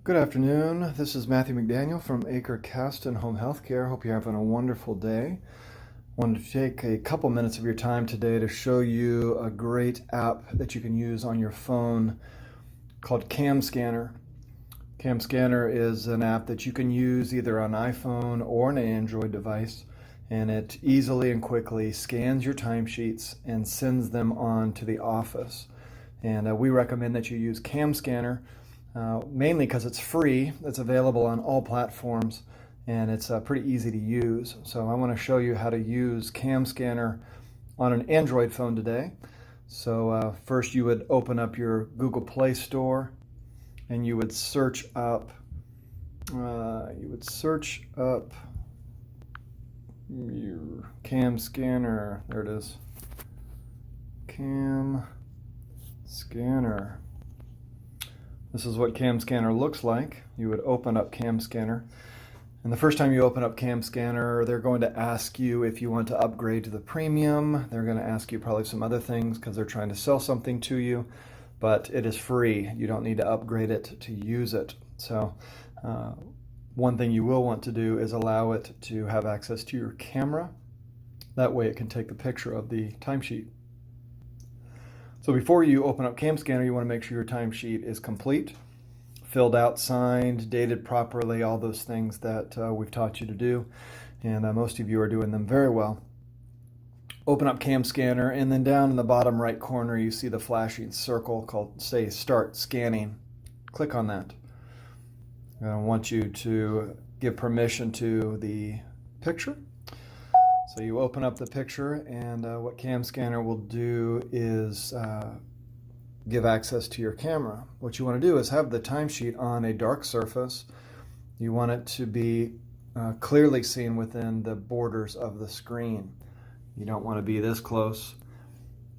Good afternoon. This is Matthew McDaniel from Acre Caston Home Healthcare. Hope you're having a wonderful day. Wanted to take a couple minutes of your time today to show you a great app that you can use on your phone called CamScanner. CamScanner is an app that you can use either on iPhone or an Android device, and it easily and quickly scans your timesheets and sends them on to the office. And we recommend that you use CamScanner. Mainly because it's free, it's available on all platforms, and it's pretty easy to use. So I want to show you how to use CamScanner on an Android phone today. So first you would open up your Google Play Store and you would search up your CamScanner. There it is. CamScanner. This is what CamScanner looks like. You would open up CamScanner. And the first time you open up CamScanner, they're going to ask you if you want to upgrade to the premium. They're going to ask you probably some other things because they're trying to sell something to you. But it is free. You don't need to upgrade it to use it. So one thing you will want to do is allow it to have access to your camera. That way it can take the picture of the timesheet. So before you open up CamScanner, you want to make sure your timesheet is complete, filled out, signed, dated properly, all those things that we've taught you to do. And most of you are doing them very well. Open up CamScanner, and then down in the bottom right corner, you see the flashing circle called, say, Start Scanning. Click on that. I want you to give permission to the picture. So you open up the picture, and what CamScanner will do is give access to your camera. What you want to do is have the timesheet on a dark surface. You want it to be clearly seen within the borders of the screen. You don't want to be this close.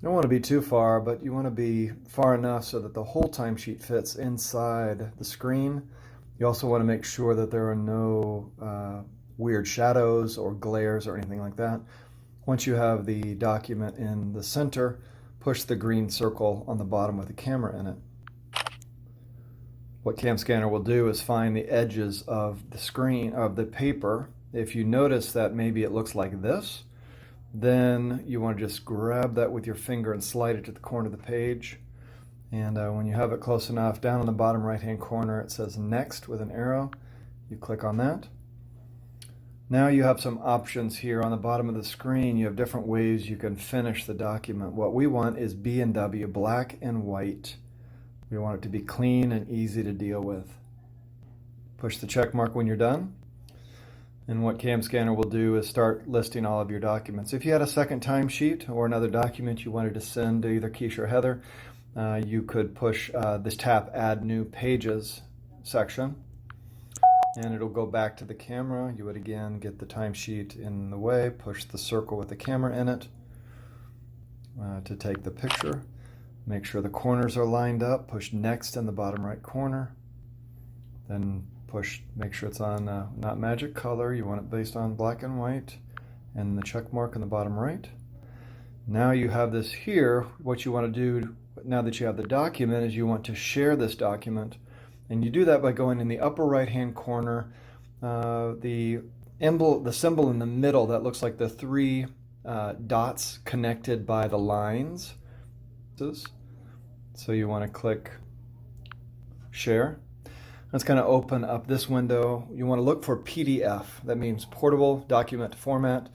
You don't want to be too far, but you want to be far enough so that the whole timesheet fits inside the screen. You also want to make sure that there are no weird shadows or glares or anything like that. Once you have the document in the center, push the green circle on the bottom with the camera in it. What CamScanner will do is find the edges of the screen, of the paper. If you notice that maybe it looks like this, then you want to just grab that with your finger and slide it to the corner of the page. And when you have it close enough, down in the bottom right hand corner it says Next with an arrow. You click on that. Now you have some options here on the bottom of the screen. You have different ways you can finish the document. What we want is B&W, black and white. We want it to be clean and easy to deal with. Push the check mark when you're done. And what CamScanner will do is start listing all of your documents. If you had a second timesheet or another document you wanted to send to either Keisha or Heather, you could push this tap Add New Pages section. And it'll go back to the camera. You would again get the timesheet in the way, push the circle with the camera in it to take the picture. Make sure the corners are lined up, push Next in the bottom right corner. Then make sure it's on not magic color, you want it based on black and white, and the check mark in the bottom right. Now you have this here. What you want to do now that you have the document is you want to share this document. And you do that by going in the upper right hand corner, the symbol in the middle that looks like the three dots connected by the lines. So you want to click Share. That's going to open up this window. You want to look for PDF. That means Portable Document Format.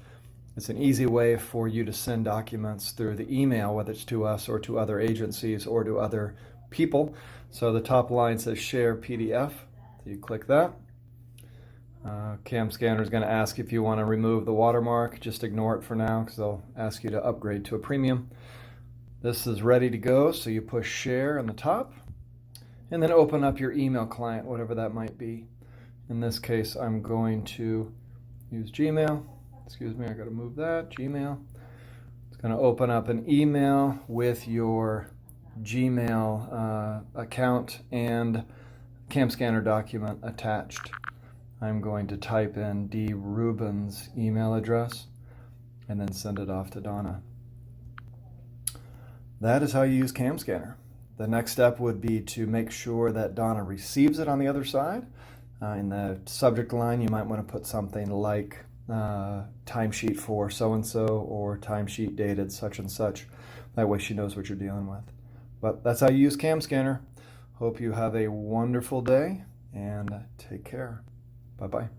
It's an easy way for you to send documents through the email, whether it's to us or to other agencies or to other people. So the top line says Share PDF. So you click that. CamScanner is going to ask if you want to remove the watermark. Just ignore it for now because they'll ask you to upgrade to a premium. This is ready to go, so you push Share on the top and then open up your email client, whatever that might be. In this case, I'm going to use Gmail. Excuse me, I got to move that. Gmail. It's going to open up an email with your Gmail account and CamScanner document attached. I'm going to type in D. Rubin's email address and then send it off to Donna. That is how you use CamScanner. The next step would be to make sure that Donna receives it on the other side. In the subject line, you might want to put something like timesheet for so-and-so or timesheet dated such and such. That way she knows what you're dealing with. But that's how you use CamScanner. Hope you have a wonderful day and take care. Bye-bye.